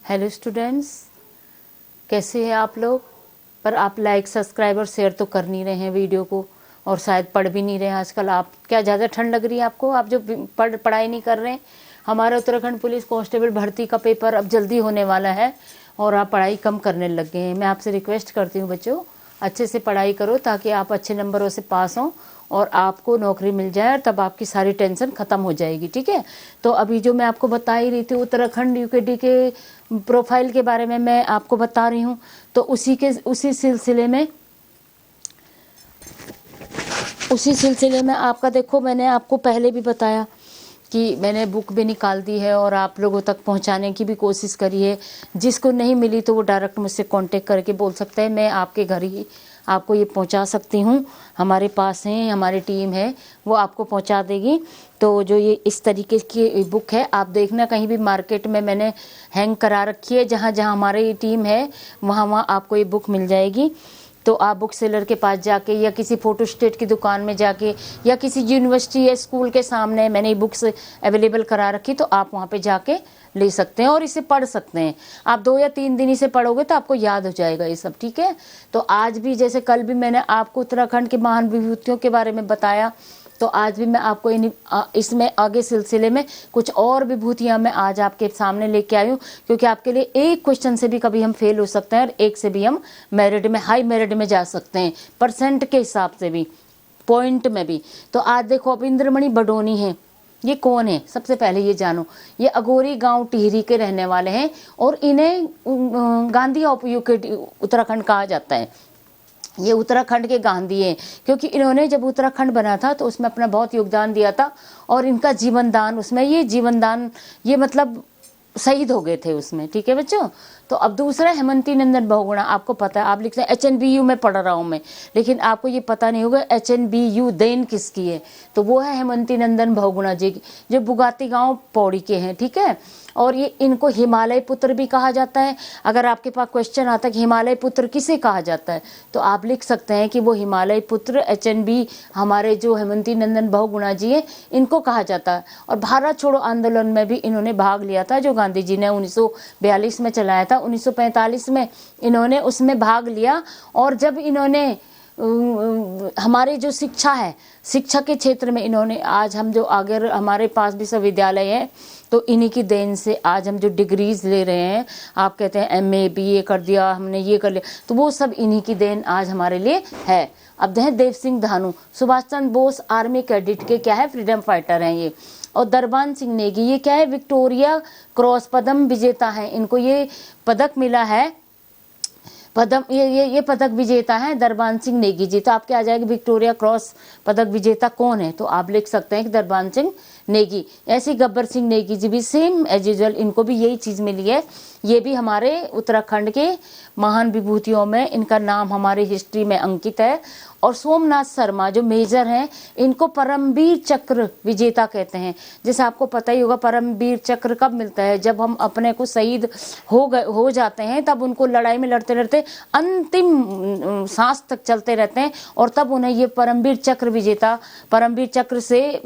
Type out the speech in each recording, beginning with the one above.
Hello students, कैसे हैं आप लोग। पर आप लाइक सब्सक्राइब और शेयर तो कर नहीं रहे हैं वीडियो को, और शायद पढ़ भी नहीं रहे हैं आजकल। आप क्या ज़्यादा ठंड लग रही है आपको, आप जो पढ़ाई नहीं कर रहे हैं। हमारा उत्तराखंड पुलिस कांस्टेबल भर्ती का पेपर अब जल्दी होने वाला है और आप पढ़ाई कम करने लग गए हैं। मैं आपसे रिक्वेस्ट करती हूँ बच्चों, अच्छे से पढ़ाई करो ताकि आप अच्छे नंबरों से पास हों और आपको नौकरी मिल जाए, और तब आपकी सारी टेंशन ख़त्म हो जाएगी। ठीक है, तो अभी जो मैं आपको बता ही रही थी उत्तराखंड यूकेडी के प्रोफाइल के बारे में मैं आपको बता रही हूँ। तो उसी सिलसिले में आपका देखो, मैंने आपको पहले भी बताया कि मैंने बुक भी निकाल दी है और आप लोगों तक पहुंचाने की भी कोशिश करी है। जिसको नहीं मिली तो वो डायरेक्ट मुझसे कांटेक्ट करके बोल सकता है, मैं आपके घर ही आपको ये पहुंचा सकती हूँ। हमारे पास हैं, हमारी टीम है, वो आपको पहुंचा देगी। तो जो ये इस तरीके की बुक है, आप देखना कहीं भी मार्केट में मैंने हैंग करा रखी है, जहाँ जहाँ हमारी टीम है वहाँ वहाँ आपको ये बुक मिल जाएगी। तो आप बुक सेलर के पास जाके या किसी फोटो स्टेट की दुकान में जाके या किसी यूनिवर्सिटी या स्कूल के सामने मैंने ये बुक्स अवेलेबल करा रखी, तो आप वहाँ पे जाके ले सकते हैं और इसे पढ़ सकते हैं। आप 2 या 3 दिन इसे पढ़ोगे तो आपको याद हो जाएगा ये सब। ठीक है, तो आज भी जैसे कल भी मैंने आपको उत्तराखंड की महान विभूतियों के बारे में बताया, तो आज भी मैं आपको इसमें आगे सिलसिले में कुछ और विभूतियां मैं आज आपके सामने लेके आई हूँ, क्योंकि आपके लिए एक क्वेश्चन से भी कभी हम फेल हो सकते हैं और एक से भी हम मेरिट में, हाई मेरिट में जा सकते हैं, परसेंट के हिसाब से भी, पॉइंट में भी। तो आज देखो, अब इंद्रमणि बडोनी है, ये कौन है सबसे पहले ये जानो। ये अगोरी गांव टिहरी के रहने वाले हैं और इन्हें गांधी ऑफ यूके उत्तराखंड कहा जाता है। ये उत्तराखंड के गांधी हैं, क्योंकि इन्होंने जब उत्तराखंड बना था तो उसमें अपना बहुत योगदान दिया था और इनका जीवन दान उसमें, ये जीवन दान ये मतलब शहीद हो गए थे उसमें। ठीक है बच्चों, तो अब दूसरा हेमंती नंदन बहुगुणा, आपको पता है, आप लिखते हैं HNBU में पढ़ रहा हूँ मैं, लेकिन आपको ये पता नहीं होगा HNBU देन किसकी है। तो वो है हेमंती नंदन बहुगुणा जी, जो बुगाती गांव पौड़ी के हैं। ठीक है, और ये इनको हिमालय पुत्र भी कहा जाता है। अगर आपके पास क्वेश्चन आता है कि हिमालय पुत्र किसे कहा जाता है, तो आप लिख सकते हैं कि वो हिमालय पुत्र HNB हमारे जो हेमंती नंदन बहुगुणा जी है, इनको कहा जाता है। और भारत छोड़ो आंदोलन में भी इन्होंने भाग लिया था, जो गांधी जी ने 1942 में चलाया था। 1945 में इन्होंने उसमें भाग लिया, और जब इन्होंने हमारे जो शिक्षा है, शिक्षा के क्षेत्र में इन्होंने, आज हम जो आगे हमारे पास विश्वविद्यालय है, तो इन्हीं की देन से आज हम जो डिग्रीज ले रहे हैं, आप कहते हैं MA BA कर दिया हमने, ये कर लिया, तो वो सब इन्हीं की देन आज हमारे लिए है। अब है देव सिंह धानू, सुभाष चंद्र बोस आर्मी कैडेट के क्या है, फ्रीडम फाइटर हैं ये। और दरबान सिंह नेगी, ये क्या है, विक्टोरिया क्रॉस पदम विजेता है, इनको ये पदक मिला है, पदम ये पदक विजेता है दरबान सिंह नेगी जी। तो आपके आ जाएगा विक्टोरिया क्रॉस पदक विजेता कौन है, तो आप लिख सकते हैं कि दरबान सिंह नेगी। ऐसी गब्बर सिंह नेगी जी भी सेम एज यूजुअल, इनको भी यही चीज़ मिली है। ये भी हमारे उत्तराखंड के महान विभूतियों में, इनका नाम हमारी हिस्ट्री में अंकित है। और सोमनाथ शर्मा जो मेजर हैं, इनको परमवीर चक्र विजेता कहते हैं। जैसे आपको पता ही होगा, परमवीर चक्र कब मिलता है, जब हम अपने को शहीद हो जाते हैं, तब उनको लड़ाई में लड़ते लड़ते अंतिम सांस तक चलते रहते हैं, और तब उन्हें ये परमवीर चक्र विजेता, परमवीर चक्र से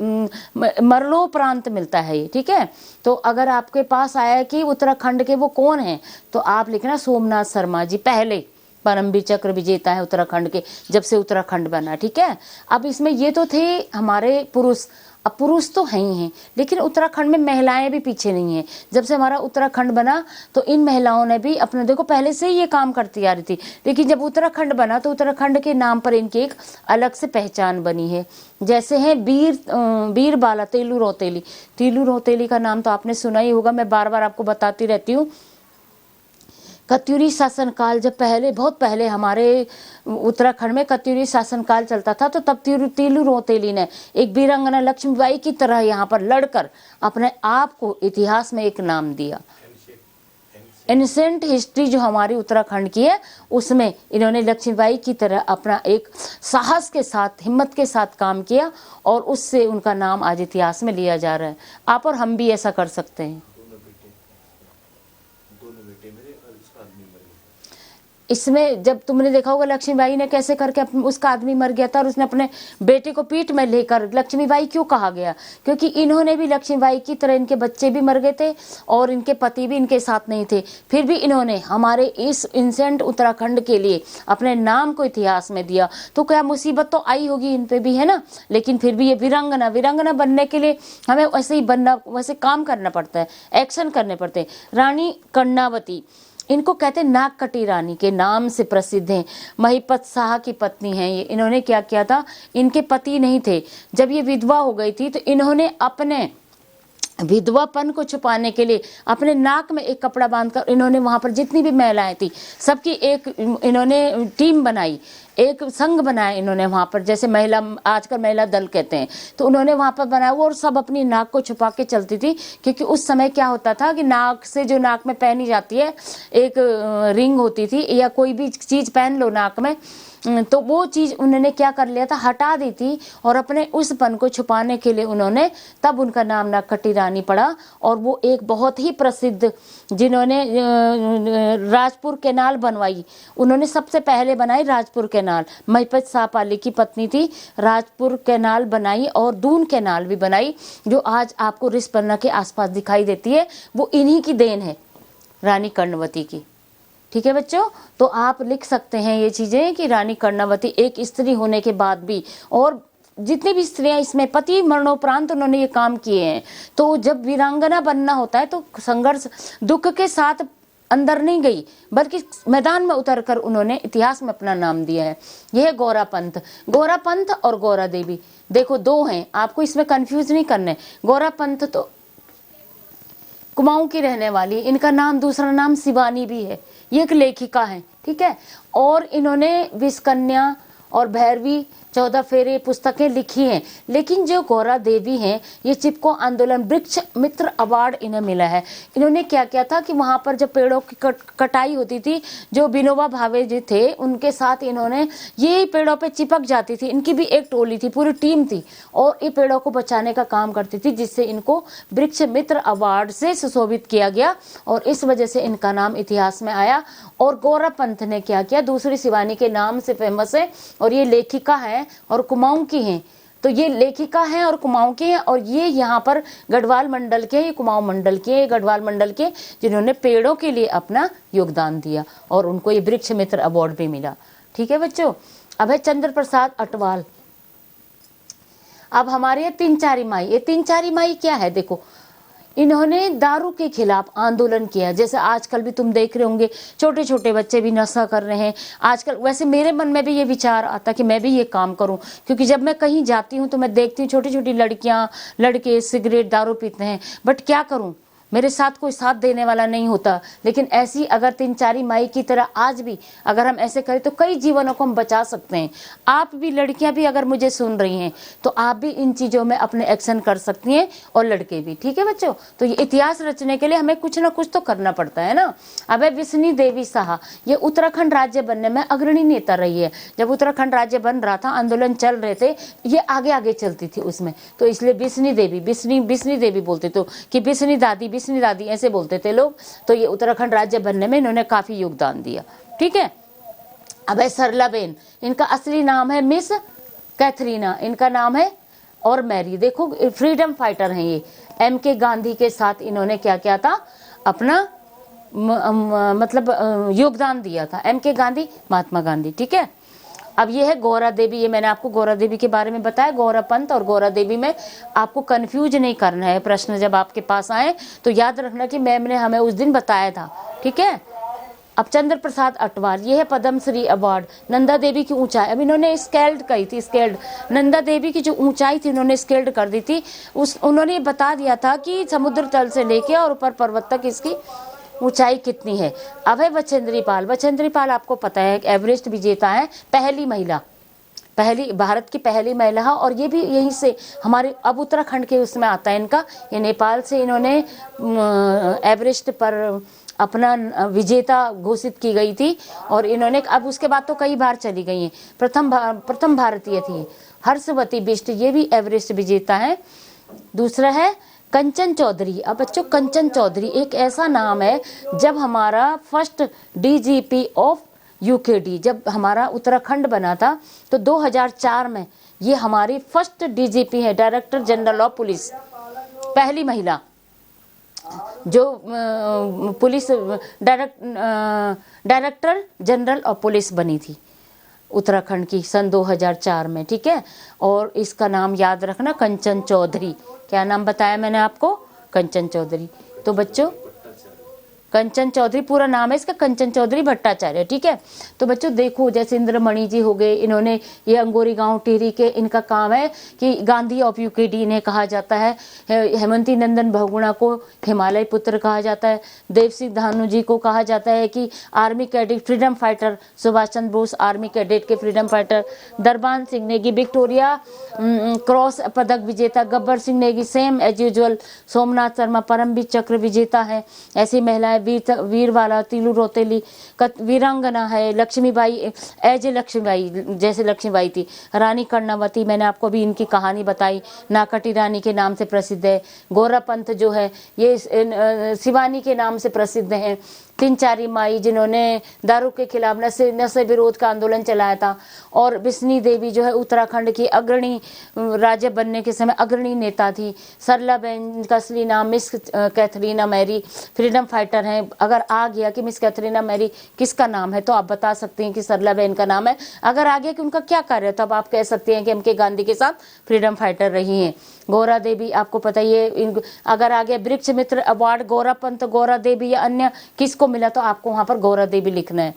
मरणोपरांत मिलता है ये। ठीक है, तो अगर आपके पास आया कि उत्तराखंड के वो कौन है, तो आप लिखना सोमनाथ शर्मा जी पहले परमवीर चक्र विजेता है उत्तराखंड के, जब से उत्तराखंड बना। ठीक है, अब इसमें ये तो थे हमारे पुरुष, अब पुरुष तो हैं ही हैं, लेकिन उत्तराखंड में महिलाएं भी पीछे नहीं हैं। जब से हमारा उत्तराखंड बना तो इन महिलाओं ने भी अपने, देखो पहले से ही ये काम करती आ रही थी, लेकिन जब उत्तराखंड बना तो उत्तराखंड के नाम पर इनकी एक अलग से पहचान बनी है। जैसे हैं वीर बाला तेलू रोतेली, तेलू रोतेली का नाम तो आपने सुना ही होगा, मैं बार बार आपको बताती रहती हूँ। कत्यूरी शासनकाल, जब पहले, बहुत पहले हमारे उत्तराखंड में कत्यूरी शासनकाल चलता था, तो तब तेलू रोतेली ने एक वीरांगना लक्ष्मीबाई की तरह यहाँ पर लड़कर अपने आप को इतिहास में एक नाम दिया। एंशिएंट हिस्ट्री जो हमारी उत्तराखंड की है, उसमें इन्होंने लक्ष्मीबाई की तरह अपना एक साहस के साथ, हिम्मत के साथ काम किया, और उससे उनका नाम आज इतिहास में लिया जा रहा है। आप और हम भी ऐसा कर सकते हैं। इसमें जब तुमने देखा होगा लक्ष्मीबाई ने कैसे करके उसका आदमी मर गया था और उसने अपने बेटे को पीठ में लेकर, लक्ष्मीबाई क्यों कहा गया? क्योंकि इन्होंने भी लक्ष्मीबाई की तरह, इनके बच्चे भी मर गए थे और इनके पति भी इनके साथ नहीं थे, फिर भी इन्होंने हमारे इस इंसेंट उत्तराखंड के लिए अपने नाम को इतिहास में दिया। तो क्या मुसीबत तो आई होगी इन पे भी, है ना, लेकिन फिर भी ये वीरांगना बनने के लिए हमें वैसे ही बनना, वैसे काम करना पड़ता है, एक्शन करने पड़ते हैं। रानी कर्णावती, इनको कहते हैं नागकटी रानी के नाम से प्रसिद्ध हैं। महिपत शाह की पत्नी हैं ये। इन्होंने क्या किया था, इनके पति नहीं थे, जब ये विधवा हो गई थी तो इन्होंने अपने विधवापन को छुपाने के लिए अपने नाक में एक कपड़ा बांधकर इन्होंने वहां पर जितनी भी महिलाएं थी सबकी एक इन्होंने टीम बनाई, एक संघ बनाया इन्होंने वहां पर, जैसे महिला, आजकल महिला दल कहते हैं, तो उन्होंने वहां पर बनाया वो, और सब अपनी नाक को छुपा के चलती थी। क्योंकि उस समय क्या होता था कि नाक से, जो नाक में पहनी जाती है एक रिंग होती थी या कोई भी चीज पहन लो नाक में, तो वो चीज उन्होंने क्या कर लिया था, हटा दी थी, और अपने उस पन को छुपाने के लिए उन्होंने, तब उनका नाम नागकटी रानी पड़ा। और वो एक बहुत ही प्रसिद्ध, जिन्होंने राजपुर कैनाल बनवाई, उन्होंने सबसे पहले बनाई राजपुर कैनाल। महिपत शाह पाली की पत्नी थी, राजपुर कैनाल बनाई और दून कैनाल भी बनाई, जो आज आपको रिस्पन्ना के आसपास दिखाई देती है, वो इन्हीं की देन है, रानी कर्णवती की। ठीक है बच्चों, तो आप लिख सकते हैं ये चीजें कि रानी कर्णावती एक स्त्री होने के बाद भी, और जितनी भी स्त्रियां इसमें पति मरणोपरांत उन्होंने ये काम किए हैं, तो जब वीरांगना बनना होता है तो संघर्ष, दुख के साथ अंदर नहीं गई, बल्कि मैदान में उतरकर उन्होंने इतिहास में अपना नाम दिया है। यह है गौरा पंथ और गौरा देवी। देखो दो हैं, आपको इसमें कंफ्यूज नहीं करना है। गौरा पंथ तो कुमाऊं की रहने वाली, इनका नाम, दूसरा नाम शिवानी भी है, ये एक लेखिका है, ठीक है। और इन्होंने विषकन्या और भैरवी, 14 फेरे पुस्तकें लिखी हैं। लेकिन जो गौरा देवी हैं, ये चिपको आंदोलन वृक्ष मित्र अवार्ड इन्हें मिला है। इन्होंने क्या किया था कि वहां पर जब पेड़ों की कटाई होती थी, जो विनोबा भावे जी थे उनके साथ इन्होंने, ये पेड़ों पे चिपक जाती थी, इनकी भी एक टोली थी, पूरी टीम थी, और ये पेड़ों को बचाने का काम करती थी, जिससे इनको वृक्ष मित्र अवार्ड से सुशोभित किया गया, और इस वजह से इनका नाम इतिहास में आया। और गौरा पंथ ने क्या किया, दूसरी शिवानी के नाम से फेमस है, और ये लेखिका है और कुमाऊं की हैं। तो ये लेखिका हैं और कुमाऊं की हैं, और ये यहाँ पर गढ़वाल मंडल के, ये कुमाऊं मंडल के, ये गढ़वाल मंडल के, जिन्होंने पेड़ों के लिए अपना योगदान दिया, और उनको ये वृक्ष मित्र अवार्ड भी मिला। ठीक है बच्चों। अब है चंद्र प्रसाद अटवाल। अब हमारे ये तीन चारी माई, ये तीन चारी माई क्या है, देखो इन्होंने दारू के खिलाफ आंदोलन किया। जैसे आजकल भी तुम देख रहे होंगे, छोटे छोटे बच्चे भी नशा कर रहे हैं आजकल। वैसे मेरे मन में भी ये विचार आता कि मैं भी ये काम करूं, क्योंकि जब मैं कहीं जाती हूं तो मैं देखती हूँ छोटी छोटी लड़कियां, लड़के सिगरेट दारू पीते हैं, बट क्या करूं, मेरे साथ कोई साथ देने वाला नहीं होता। लेकिन ऐसी अगर तीन चारी माई की तरह आज भी अगर हम ऐसे करें तो कई जीवनों को हम बचा सकते हैं। आप भी, लड़कियां भी अगर मुझे सुन रही हैं तो आप भी इन चीज़ों में अपने एक्शन कर सकती हैं, और लड़के भी। ठीक है बच्चों। तो ये इतिहास रचने के लिए हमें कुछ ना कुछ तो करना पड़ता है ना। अब है विष्णु देवी शाह, ये उत्तराखंड राज्य बनने में अग्रणी नेता रही है। जब उत्तराखंड राज्य बन रहा था, आंदोलन चल रहे थे, ये आगे आगे चलती थी उसमें, तो इसलिए विष्णु देवी बोलते थे कि विष्णु दादी ऐसे बोलते थे लोग। तो ये उत्तराखंड राज्य बनने में इन्होंने काफी योगदान दिया। ठीक है। अब है सरलाबेन, इनका असली नाम है मिस कैथरीना, इनका नाम है, और मैरी। देखो फ्रीडम फाइटर हैं ये। M.K. गांधी के साथ इन्होंने क्या किया था, अपना मतलब योगदान दिया था। M.K. गांधी, महात्मा गांधी। ठीक है। अब ये है गौरा देवी, ये मैंने आपको गौरा देवी के बारे में बताया। गौरा पंथ और गौरा देवी में आपको कंफ्यूज नहीं करना है। प्रश्न जब आपके पास आए तो याद रखना कि मैम ने हमें उस दिन बताया था। ठीक है। अब चंद्र प्रसाद अटवाल, ये है पद्मश्री अवार्ड। नंदा देवी की ऊंचाई, अब इन्होंने स्केल्ड कही थी, स्केल्ड नंदा देवी की जो ऊंचाई थी उन्होंने स्केल्ड कर दी थी। उन्होंने बता दिया था कि समुद्र तल से लेके और ऊपर पर्वत तक इसकी ऊंचाई कितनी है। अब है बछेंद्री पाल, आपको पता है एवरेस्ट विजेता है, पहली महिला, भारत की पहली महिला है, और ये भी यहीं से हमारे, अब उत्तराखंड के उसमें आता है इनका। ये नेपाल से इन्होंने एवरेस्ट पर अपना विजेता घोषित की गई थी, और इन्होंने अब उसके बाद तो कई बार चली गई हैं। प्रथम भारतीय थी हर्षवती बिष्ट, ये भी एवरेस्ट विजेता है। दूसरा है कंचन चौधरी। अब बच्चों कंचन चौधरी एक ऐसा नाम है, जब हमारा फर्स्ट DGP ऑफ यूकेडी। जब हमारा उत्तराखंड बना था तो 2004 में ये हमारी फर्स्ट डीजीपी है, डायरेक्टर जनरल ऑफ पुलिस, पहली महिला जो police director general of police बनी थी उत्तराखंड की सन 2004 में, ठीक है। और इसका नाम याद रखना, कंचन चौधरी। क्या नाम बताया मैंने आपको? कंचन चौधरी। तो बच्चों कंचन चौधरी पूरा नाम है इसका, कंचन चौधरी भट्टाचार्य, ठीक है। तो बच्चों देखो, जैसे इंद्रमणि जी हो गए, इन्होंने ये अंगोरी गांव टिहरी के, इनका काम है कि गांधी ऑफ यूकेडी इन्हें कहा जाता है। हेमंती नंदन बहुगुणा को हिमालय पुत्र कहा जाता है। देव सिंह धानू जी को कहा जाता है कि army cadet freedom fighter, Subhash Chandra Bose army cadet के freedom fighter. Darban Singh Negi Victoria Cross पदक विजेता। Gabbar Singh Negi same as usual. Somnath Sharma Param Vir Chakra विजेता है। ऐसी महिलाएं वीरवाला, तीलू रोतेली वीरांगना है। लक्ष्मीबाई एज लक्ष्मीबाई, जैसे लक्ष्मीबाई थी। रानी कर्णावती, मैंने आपको भी इनकी कहानी बताई, नाकटी रानी के नाम से प्रसिद्ध है। गोरा पंथ जो है ये शिवानी के नाम से प्रसिद्ध है। तिनचारी माई जिन्होंने दारू के खिलाफ नशे विरोध का आंदोलन चलाया था। और बिस्नी देवी जो है उत्तराखंड की अग्रणी, राज्य बनने के समय अग्रणी नेता थी। सरला बहन का असली नाम Miss Catherina Mary, freedom fighter हैं। अगर आ गया कि मिस कैथरीना मैरी किसका नाम है तो आप बता सकते हैं कि सरला बहन का नाम है। अगर आ गया कि उनका क्या कार्य है तब आप कह सकते हैं कि एम के गांधी के साथ फ्रीडम फाइटर रही हैं। गौरा देवी आपको पता ही है। अगर आ गया वृक्ष मित्र अवार्ड गौरा पंत, गौरा देवी या अन्य किसको मिला तो आपको वहां पर गौरा देवी लिखना है।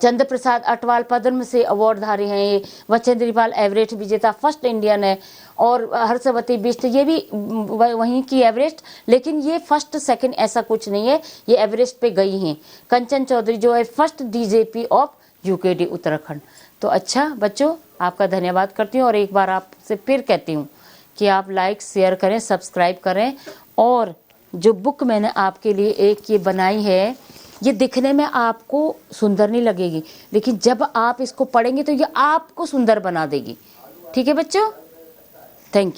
चंद्र प्रसाद अटवाल पद्म से अवार्डधारी हैं ये। वचेंद्रीपाल एवरेस्ट विजेता फर्स्ट इंडियन है। और हर्षवती बिष्ट ये भी वहीं की एवरेस्ट, लेकिन ये फर्स्ट सेकंड ऐसा कुछ नहीं है, ये एवरेस्ट पे गई हैं। कंचन चौधरी जो है first DGP of UKD Uttarakhand. तो अच्छा बच्चों, आपका धन्यवाद करती हूँ और एक बार आपसे फिर कहती हूँ कि आप लाइक शेयर करें, सब्सक्राइब करें। और जो बुक मैंने आपके लिए एक ये बनाई है, ये दिखने में आपको सुंदर नहीं लगेगी, लेकिन जब आप इसको पढ़ेंगे तो ये आपको सुंदर बना देगी। ठीक है बच्चों, थैंक यू।